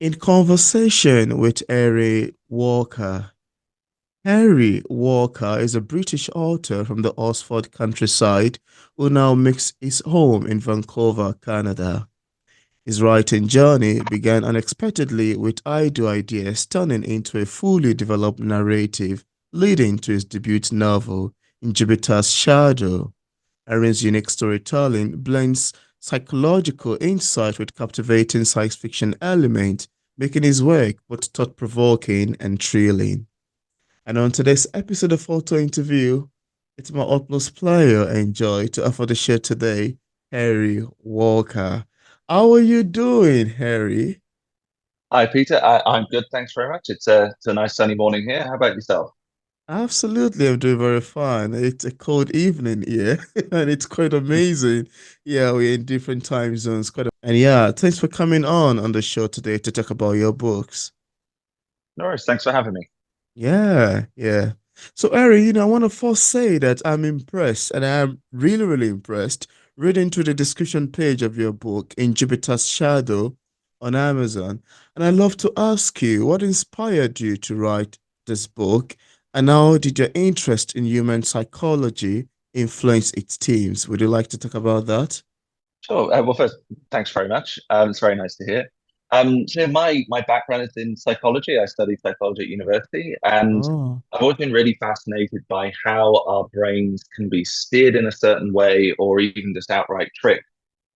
In conversation with Harry Walker. Harry Walker is a British author from the Oxford countryside who now makes his home in Vancouver, Canada. His writing journey began unexpectedly with idle ideas turning into a fully developed narrative, leading to his debut novel, In Jupiter's Shadow. Aaron's unique storytelling blends psychological insight with captivating science fiction elements, making his work both thought-provoking and thrilling. And on today's episode of Photo Interview, it's my utmost pleasure and joy to offer the show today, Harry Walker. How are you doing, Harry? Hi, Peter. I'm good. Thanks very much. It's a nice sunny morning here. How about yourself? Absolutely, I'm doing very fine. It's a cold evening here, and it's quite amazing. Yeah, we're in different time zones. And yeah, thanks for coming on the show today to talk about your books. No worries. Thanks for having me. Yeah, yeah. So, Harry, I want to first say that I'm impressed, and I'm really, really impressed reading through the description page of your book, In Jupiter's Shadow, on Amazon. And I'd love to ask you, what inspired you to write this book, and how did your interest in human psychology influence its themes? Would you like to talk about that? Sure. Well, first, thanks very much. It's very nice to hear. So my background is in psychology. I studied psychology at university, and Oh, I've always been really fascinated by how our brains can be steered in a certain way, or even just outright tricked.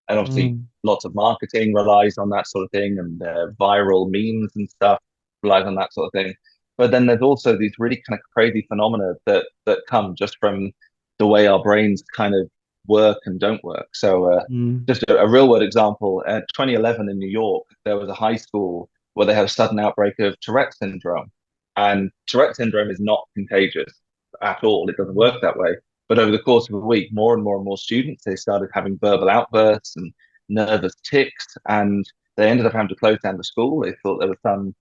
And obviously, mm, lots of marketing relies on that sort of thing, and viral memes and stuff relies on that sort of thing. But then there's also these really kind of crazy phenomena that come just from the way our brains kind of work and don't work. So, mm, just a real world example: 2011 in New York, there was a high school where they had a sudden outbreak of Tourette syndrome, and Tourette syndrome is not contagious at all. It doesn't work that way. But over the course of a week, more and more and more students, they started having verbal outbursts and nervous tics, and they ended up having to close down the school. They thought there was some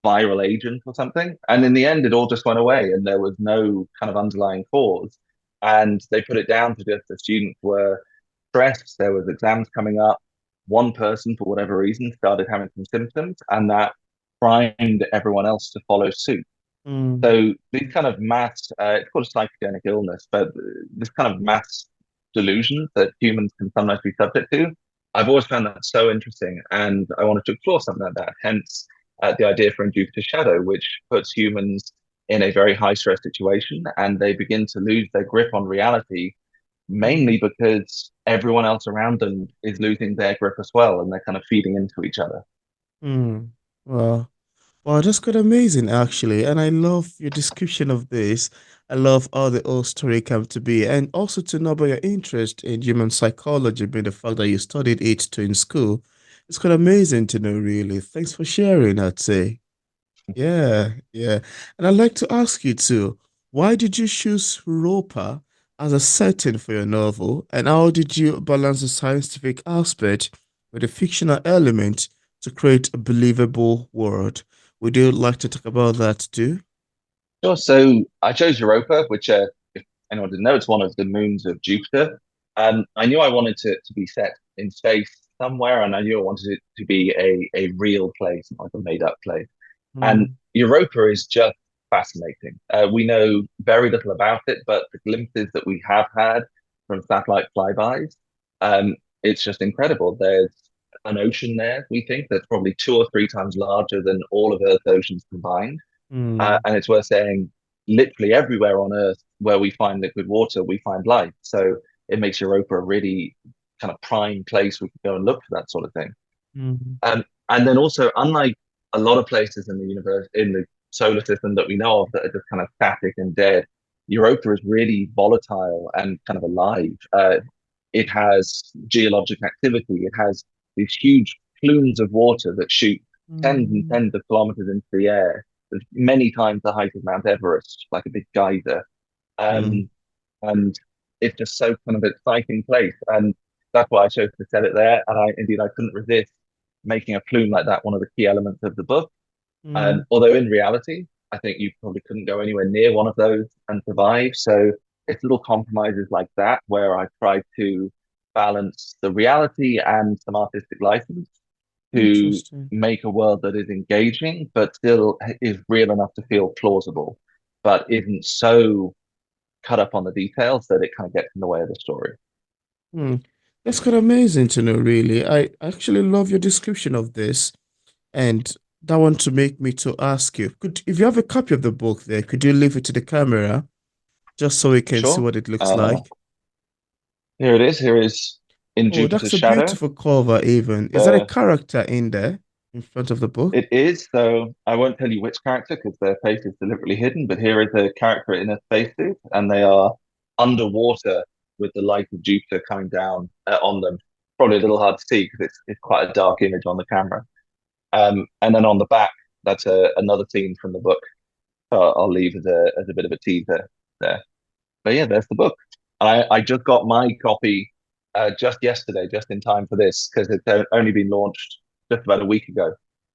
viral agent or something. And in the end, it all just went away, and there was no kind of underlying cause. And they put it down to just the students were stressed. There was exams coming up. One person, for whatever reason, started having some symptoms, and that primed everyone else to follow suit. mm, So these kind of mass, it's called a psychogenic illness, but this kind of mass delusions that humans can sometimes be subject to, I've always found that so interesting, and I wanted to explore something like that. Hence, the idea for Induced Shadow, which puts humans in a very high stress situation, and they begin to lose their grip on reality, mainly mm, because everyone else around them is losing their grip as well, and they're kind of feeding into each other. mm. Well. Wow, that's quite amazing, actually. And I love your description of this. I love how the whole story came to be. And also to know about your interest in human psychology, being the fact that you studied it too in school. It's quite amazing to know, really. Thanks for sharing, I'd say. Yeah, yeah. And I'd like to ask you too, why did you choose Europa as a setting for your novel? And how did you balance the scientific aspect with the fictional element to create a believable world? Would you like to talk about that too? Sure. So I chose Europa, which, if anyone didn't know, it's one of the moons of Jupiter. I knew I wanted to be set in space somewhere, and I knew I wanted it to be a real place, not like a made up place. And Mm, Europa is just fascinating. We know very little about it, but the glimpses that we have had from satellite flybys, it's just incredible. There's an ocean there, we think, that's probably two or three times larger than all of Earth's oceans combined. mm, And it's worth saying, literally everywhere on Earth where we find liquid water, we find life. So it makes Europa a really kind of prime place we could go and look for that sort of thing. mm, And then also, unlike a lot of places in the universe, in the solar system that we know of that are just kind of static and dead, Europa is really volatile and kind of alive. It has geologic activity. It has these huge plumes of water that shoot tens and mm, tens of kilometers into the air, many times the height of Mount Everest, like a big geyser. mm, Um, and it's just so kind of exciting place. And that's why I chose to set it there. And I couldn't resist making a plume like that one of the key elements of the book. mm, Although in reality, I think you probably couldn't go anywhere near one of those and survive. So it's little compromises like that where I try to balance the reality and some artistic license. to Interesting. make a world that is engaging, but still is real enough to feel plausible, but isn't so cut up on the details that it kind of gets in the way of the story. Hmm. That's quite amazing to know, really. I actually love your description of this, and that one to make me to ask you, if you have a copy of the book there, could you leave it to the camera just so we can see Sure. what it looks Uh, like? Here it is. Here is In Oh, Jupiter's that's a Shadow. beautiful cover, even. Is that a The character in there in front of the book? It is, so I won't tell you which character because their face is deliberately hidden, but here is a character in a spacesuit and they are underwater with the light of Jupiter coming down on them. Probably a little hard to see because it's quite a dark image on the camera. And then on the back, that's another scene from the book. I'll leave as a bit of a teaser there. But yeah, there's the book. I just got my copy just yesterday, just in time for this, because it's only been launched just about a week ago.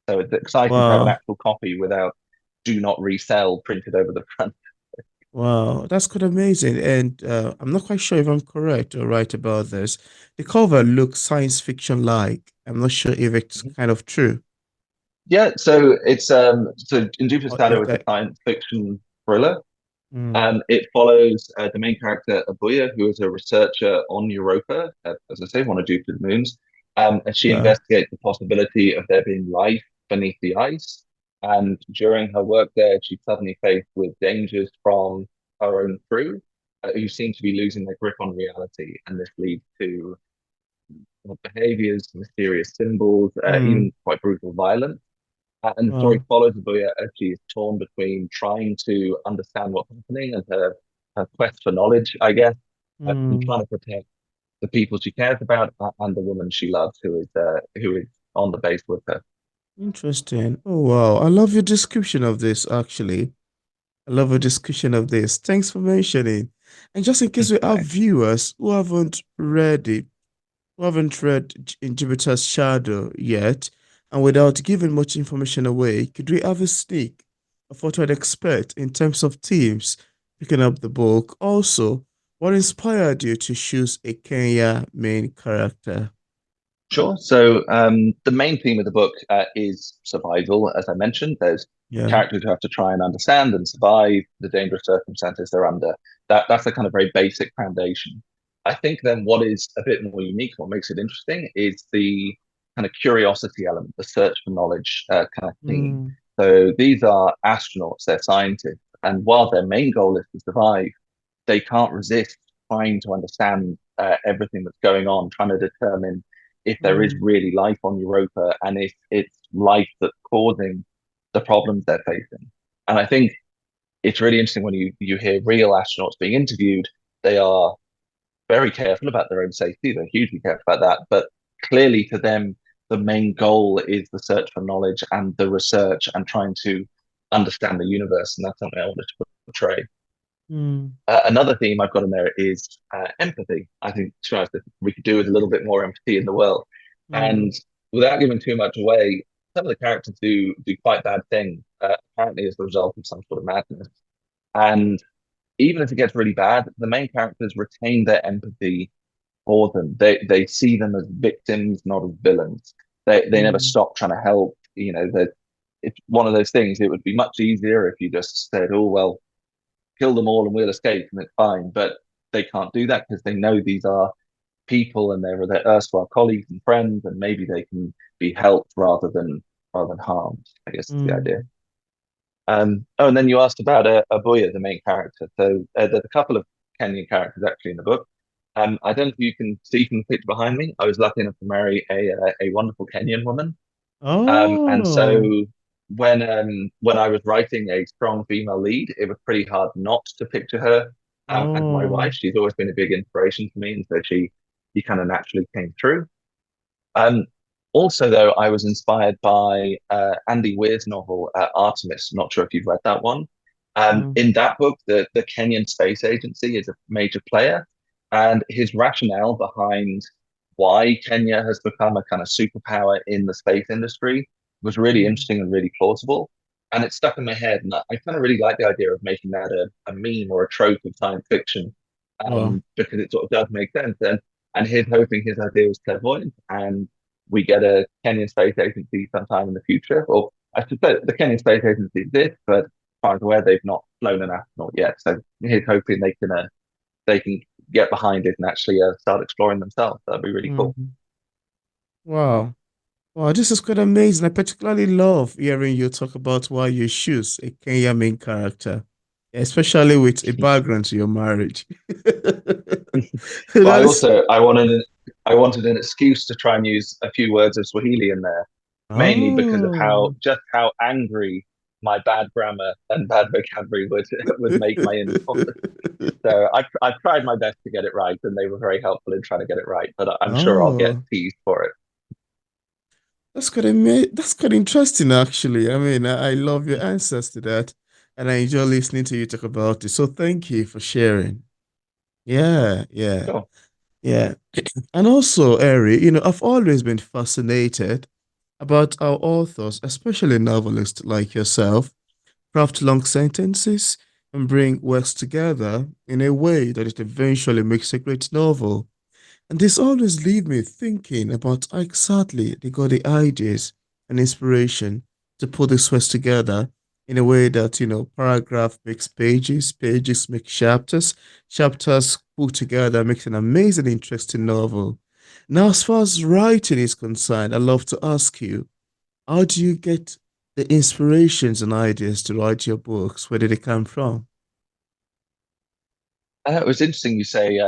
So it's exciting to have an Wow. actual copy without "do not resell" printed over the front. Wow, that's quite amazing. And I'm not quite sure if I'm correct or right about this. The cover looks science fiction like. I'm not sure if it's kind of true Yeah, so so In Jupiter's or Shadow if is a that. science fiction thriller. Mm, It follows the main character, Abuya, who is a researcher on Europa, as I say, one of Jupiter's moons. And she yeah. investigates the possibility of there being life beneath the ice. And during her work there, she's suddenly faced with dangers from her own crew, who seem to be losing their grip on reality. And this leads to behaviors, mysterious symbols, Mm, even quite brutal violence. And the story wow. follows Abuya as she is torn between trying to understand what's happening and her quest for knowledge, I guess, and Mm, trying to protect the people she cares about and the woman she loves, who is on the base with her. interesting. Oh, wow. I love your description of this, actually. I love your description of this. Thanks for mentioning. And just in case we have Thanks. viewers who haven't read it, who haven't read In Jupiter's Shadow yet, and without giving much information away, could we have a sneak of what I'd expect in terms of themes picking up the book? Also, what inspired you to choose a Kenya main character? Sure. So the main theme of the book is survival, as I mentioned. There's Yeah. characters who have to try and understand and survive the dangerous circumstances they're under. That's the kind of very basic foundation. I think then what is a bit more unique, what makes it interesting, is the kind of curiosity element, the search for knowledge kind of theme. Mm, So these are astronauts, they're scientists, and while their main goal is to survive, they can't resist trying to understand everything that's going on, trying to determine if there is mm, really life on Europa and if it's life that's causing the problems they're facing. And I think it's really interesting when you hear real astronauts being interviewed, they are very careful about their own safety. They're hugely careful about that. But clearly to them, the main goal is the search for knowledge and the research and trying to understand the universe. And that's something I wanted to portray. mm, Another theme I've got in there is empathy. I think, to be honest, we could do with a little bit more empathy in the world. mm, And without giving too much away, some of the characters do quite bad things, apparently as a result of some sort of madness. And even if it gets really bad, the main characters retain their empathy for them. They see them as victims, not as villains. They never mm, stop trying to help. It's one of those things. It would be much easier if you just said, "Oh well, kill them all and we'll escape and it's fine." But they can't do that because they know these are people and they're their erstwhile colleagues and friends, and maybe they can be helped rather than harmed. I guess is the idea. mm, Oh, and then you asked about Abuya, the main character. So there's a couple of Kenyan characters actually in the book. I don't know if you can see from the picture behind me. I was lucky enough to marry a wonderful Kenyan woman. And so Oh, when I was writing a strong female lead, it was pretty hard not to picture her as my wife. oh, She's always been a big inspiration to me, and so she kind of naturally came through. Um, Also, though, I was inspired by Andy Weir's novel Artemis. Not sure if you've read that one. mm, In that book, the Kenyan Space Agency is a major player, and his rationale behind why Kenya has become a kind of superpower in the space industry was really mm, interesting and really plausible. And it stuck in my head, and I kind of really like the idea of making that a meme or a trope of science fiction, wow. because it sort of does make sense. And his idea was clairvoyant, and we get a Kenyan space agency sometime in the future. Or I should say the Kenyan space agency exists, but as far as I'm aware, they've not flown an astronaut yet. So he's hoping they can get behind it and actually start exploring themselves. That'd be really cool. Mm. Wow. Wow, this is quite amazing. I particularly love hearing you talk about why you choose a Kenya main character, especially with a background to your marriage. But That is, I wanted an excuse to try and use a few words of Swahili in there, mainly because of how oh. just how angry my bad grammar and bad vocabulary would would make my in-laws. So I tried my best to get it right, and they were very helpful in trying to get it right. But I'm sure I'll get Oh, teased for it. that's quite interesting actually. I mean, I love your answers to that, and I enjoy listening to you talk about it. So thank you for sharing. Yeah, yeah, Sure. yeah. And also, Eri, I've always been fascinated about how authors, especially novelists like yourself, craft long sentences and bring words together in a way that it eventually makes a great novel. And this always leaves me thinking about how exactly they got the ideas and inspiration to put these words together in a way that, paragraph makes pages, pages make chapters, chapters put together makes an amazing, interesting novel. Now, as far as writing is concerned, I'd love to ask you, how do you get the inspirations and ideas to write your books? Where did they come from? It was interesting you say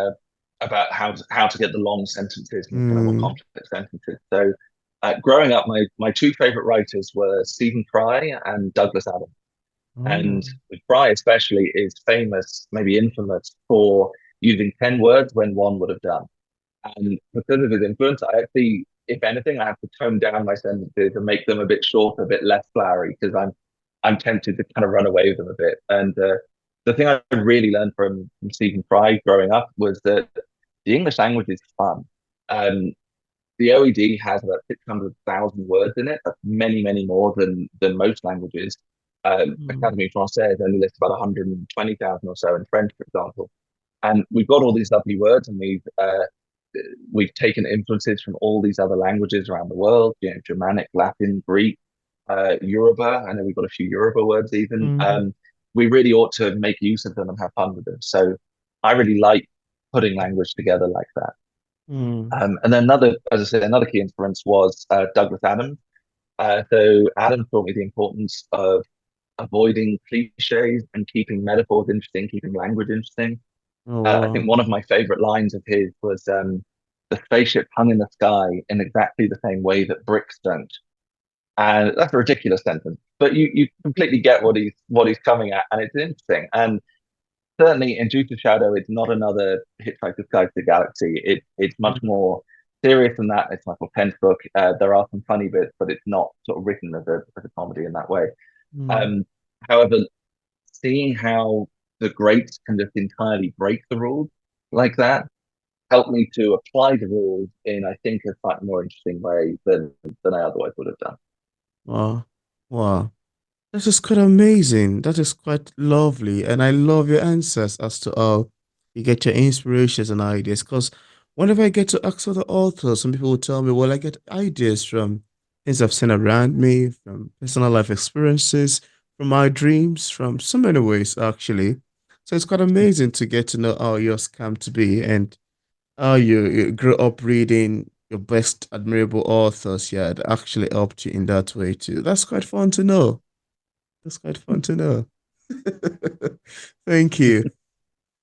about how to get the long sentences and kind of more Mm. complex sentences. So, growing up, my two favorite writers were Stephen Fry and Douglas Adams. And Oh. Fry especially is famous, maybe infamous, for using 10 words when one would have done. And because of his influence, I actually, if anything, I have to tone down my sentences and make them a bit shorter, a bit less flowery, because I'm tempted to kind of run away with them a bit. And the thing I really learned from Stephen Fry growing up was that the English language is fun. Um, the OED has about 600,000 words in it. That's many, many more than most languages. Mm. Académie Française only lists about 120,000 or so in French, for example. And we've got all these lovely words, and we've taken influences from all these other languages around the world, Germanic, Latin, Greek, Yoruba. I know we've got a few Yoruba words even. Mm. We really ought to make use of them and have fun with them. So I really like putting language together like that. Mm. And then as I said, another key influence was Douglas Adams. So Adams taught me the importance of avoiding cliches and keeping metaphors interesting, keeping language interesting. Oh, I think wow. one of my favorite lines of his was the spaceship hung in the sky in exactly the same way that bricks don't. And that's a ridiculous sentence, but you completely get what he's coming at, and it's interesting. And certainly in Due to Shadow, it's not another Hitchhiker's Guide to the Galaxy. It's much Mm. more serious than that. It's Michael Penn's book. There are some funny bits, but it's not sort of written as a comedy in that way. Mm. Um, However, seeing how the greats can just entirely break the rules like that helped me to apply the rules in, I think, a slightly more interesting way than I otherwise would have done. Wow. Wow. That is quite amazing. That is quite lovely. And I love your answers as to how you get your inspirations and ideas. Because whenever I get to ask other authors, some people will tell me, well, I get ideas from things I've seen around me, from personal life experiences, from my dreams, from so many ways, actually. So it's quite amazing to get to know how yours come to be and how you grew up reading your best admirable authors. Yeah, that actually helped you in that way too. That's quite fun to know. That's quite fun to know. Thank you.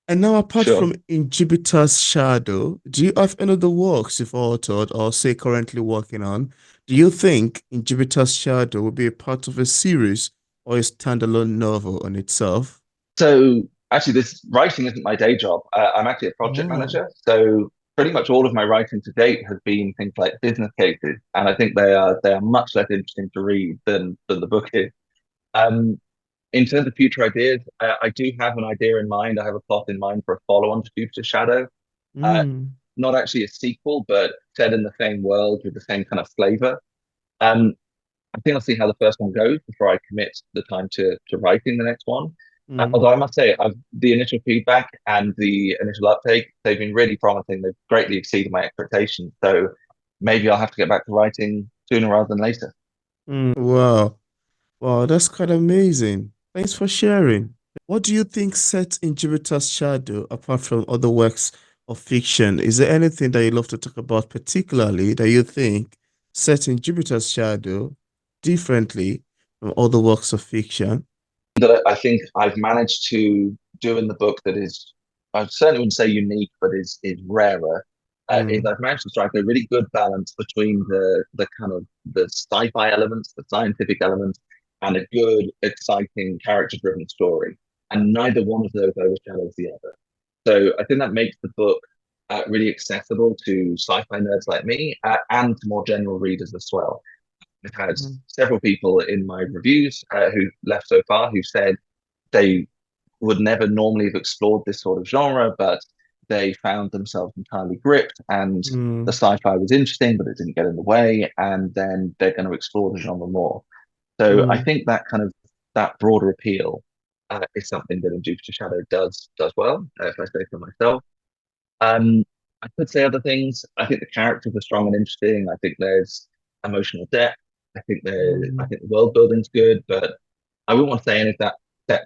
And now, apart Sure. from In Jupiter's Shadow, do you have any other works you've authored or say currently working on? Do you think In Jupiter's Shadow will be a part of a series or a standalone novel on itself? So actually, this writing isn't my day job. I'm actually a project Oh. manager. So pretty much all of my writing to date has been things like business cases, and I think they are much less interesting to read than the book is. Um, in terms of future ideas, I do have an idea in mind. I have a plot in mind for a follow-on to Jupiter Shadow. Uh, Mm. Not actually a sequel, but set in the same world with the same kind of flavor. Um, I think I'll see how the first one goes before I commit the time to writing the next one. Mm. Although I must say, the initial feedback and the initial uptake, they've been really promising. They've greatly exceeded my expectations. So maybe I'll have to get back to writing sooner rather than later. Wow. Wow, that's quite amazing. Thanks for sharing. What do you think sets in Jupiter's shadow apart from other works of fiction? Is there anything that you love to talk about particularly that you think sets in Jupiter's shadow differently from other works of fiction? That I think I've managed to do in the book that is, I certainly wouldn't say unique, but is rarer. Is Mm, I've managed to strike a really good balance between the kind of the sci-fi elements, the scientific elements, and a good, exciting, character-driven story. And neither one of those overshadows the other. So I think that makes the book really accessible to sci-fi nerds like me and to more general readers as well. I've had mm, several people in my reviews who left so far who said they would never normally have explored this sort of genre, but they found themselves entirely gripped and the mm, sci-fi was interesting, but it didn't get in the way. And then they're going to explore the genre more. So I mm, think that kind of that broader appeal is something that in Jupiter Shadow does well, if I say so myself. Um, I could say other things. I think the characters are strong and interesting. I think there's emotional depth. I mm, think the world building's good, but I wouldn't want to say any of that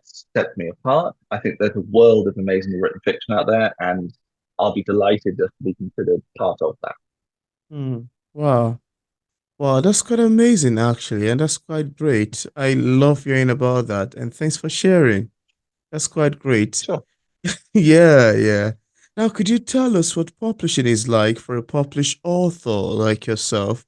sets me apart. I think there's a world of amazingly written fiction out there, and I'll be delighted just to be considered part of that. mm. Wow. Wow, that's quite amazing actually, and that's quite great. I love hearing about that, and thanks for sharing. That's quite great. Sure. Yeah, yeah. Now, could you tell us what publishing is like for a published author like yourself?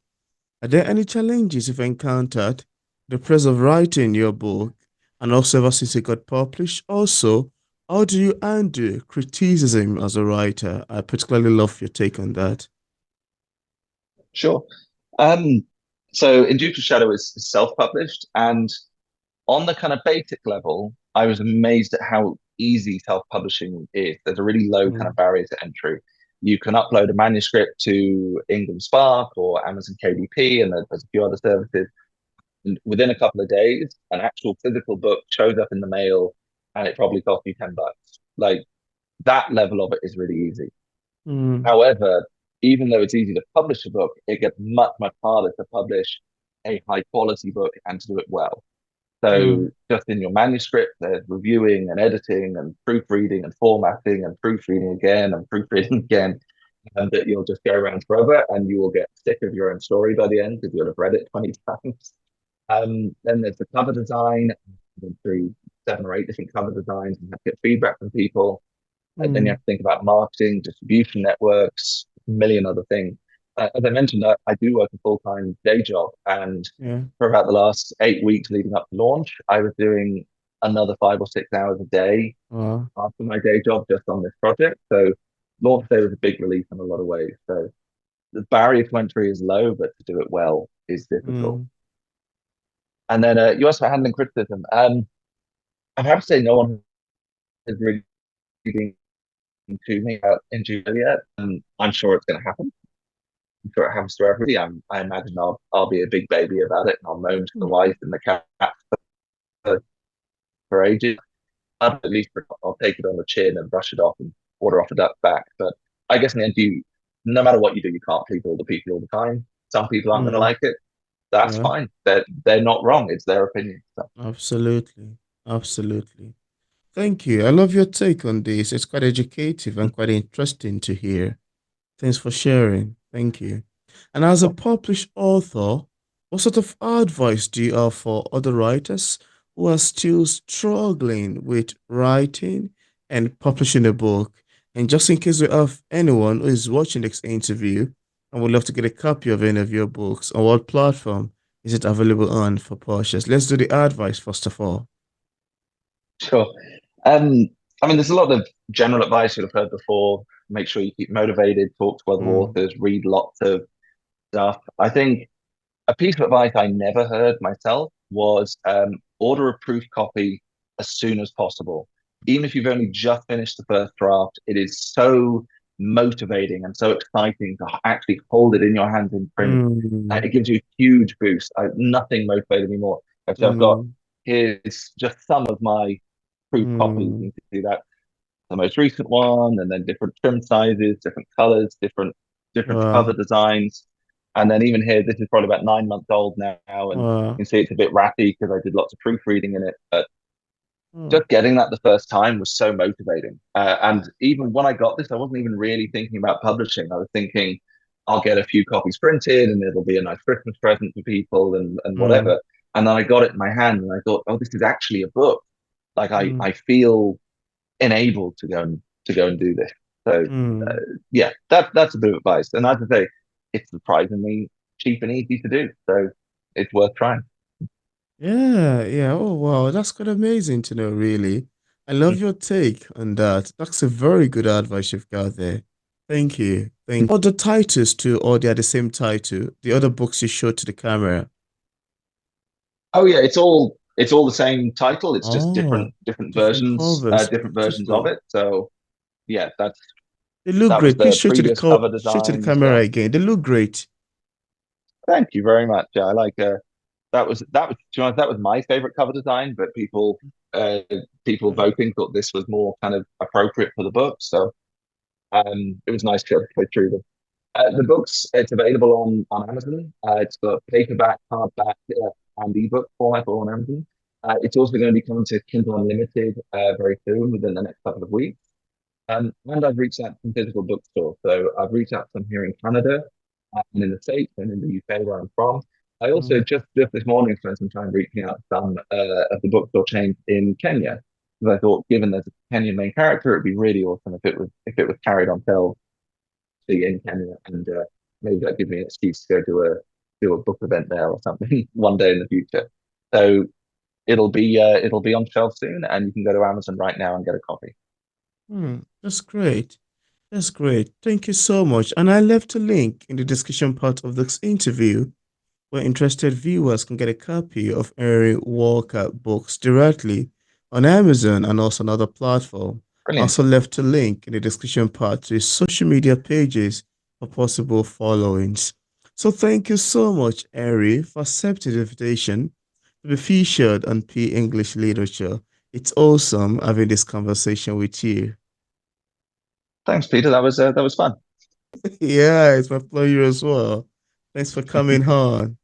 Are there any challenges you've encountered in the process of writing your book and also ever since it got published? Also, how do you handle criticism as a writer? I particularly love your take on that. Sure. Um, so in Jupiter Shadow is self-published, and on the kind of basic level, I was amazed at how easy self-publishing is. There's a really low kind of Mm, barrier to entry. You can upload a manuscript to Ingram Spark or Amazon KDP, and there's a few other services. And within a couple of days, an actual physical book shows up in the mail, and it probably cost you $10. Like that level of it is really easy. mm, However, even though it's easy to publish a book, it gets much, much harder to publish a high quality book and to do it well. So mm, just in your manuscript, there's reviewing and editing and proofreading and formatting and proofreading again and proofreading again. And that you'll just go around forever and you will get sick of your own story by the end because you'll have read it 20 times. Then there's the cover design, through 7 or 8 different cover designs and have to get feedback from people. And then you have mm, to think about marketing, distribution networks, a million other things. As I mentioned, I do work a full-time day job, and yeah. for about the last 8 weeks leading up to launch, I was doing another 5 or 6 hours a day Wow. after my day job just on this project. So launch day was a big relief in a lot of ways. So the barrier to entry is low, but to do it well is difficult. Mm, And then you asked about handling criticism. I have to say no one has really been to me about injury yet, and I'm sure it's going to happen. I'm sure it happens to everybody. I imagine I'll be a big baby about it, and I'll moan to the mm, wife and the cat for, for ages. At least I'll take it on the chin and brush it off and water off a duck's back. But I guess in the end, no matter what you do, you can't please all the people all the time. Some people aren't going to mm, like it. That's yeah, fine. They're not wrong. It's their opinion. So, absolutely. Absolutely. Thank you. I love your take on this. It's quite educative and quite interesting to hear. Thanks for sharing. Thank you. And as a sure. published author, what sort of advice do you have for other writers who are still struggling with writing and publishing a book? And just in case we have anyone who is watching this interview and would love to get a copy of any of your books, on what platform is it available on for purchase? Let's do the advice first of all. Sure. Um, I mean, there's a lot of general advice you'll have heard before. Make sure you keep motivated, talk to other Mm, authors, read lots of stuff. I think a piece of advice I never heard myself was order a proof copy as soon as possible. Even if you've only just finished the first draft, it is so motivating and so exciting to actually hold it in your hands in print. mm, It gives you a huge boost. Nothing motivated me more. So I've got mm, here's just some of my proof copies. mm. You can see that the most recent one, and then different trim sizes, different colors, different cover Wow. designs. And then even here, this is probably about 9 months old now, and you Wow. can see it's a bit ratty because I did lots of proofreading in it. But Oh. just getting that the first time was so motivating. And even when I got this, I wasn't even really thinking about publishing. I was thinking I'll get a few copies printed and it'll be a nice Christmas present for people and Mm, whatever. And then I got it in my hand and I thought, oh, this is actually a book. Like mm, I feel enabled to go and do this. So mm. yeah, that's a bit of advice. And as I say, it's surprisingly cheap and easy to do. So it's worth trying. Yeah, yeah. Oh, wow. That's quite amazing to know, really. I love your take on that. That's a very good advice you've got there. Thank you. Thank you. Or the titles too, or they are the same title. The other books you showed to the camera. Oh yeah, it's all the same title. It's just Oh, different covers. different versions of Beautiful. it. So yeah, They look that was great. Please the previous cover show to the designs. camera again. They look great. Thank you very much. Yeah, I like to be honest, that was my favorite cover design, but uh people Mm, voting thought this was more kind of appropriate for the book. So it was nice to go through them. The books, it's available on Amazon. It's got paperback, hardback, and ebook format all on Amazon. It's also going to be coming to Kindle Unlimited very soon, within the next couple of weeks. And I've reached out to some physical bookstores. So I've reached out to some here in Canada, and in the States, and in the UK, where I'm from. I also mm, just this morning spent some time reaching out to some of the bookstore chains in Kenya, because I thought, given there's a Kenyan main character, it'd be really awesome if it was carried on sale in Kenya, and maybe that gives me an excuse to go do a book event there or something one day in the future. So it'll be on shelf soon, and you can go to Amazon right now and get a copy. That's great. That's great. Thank you so much. And I left a link in the description part of this interview where interested viewers can get a copy of Harry Walker books directly on Amazon and also another platform. I Brilliant. also left a link in the description part to his social media pages for possible followings. So thank you so much, Harry, for accepting the invitation to be featured on P English Literature. It's awesome having this conversation with you. Thanks, Peter. That was fun. Yeah, it's my pleasure as well. Thanks for coming on.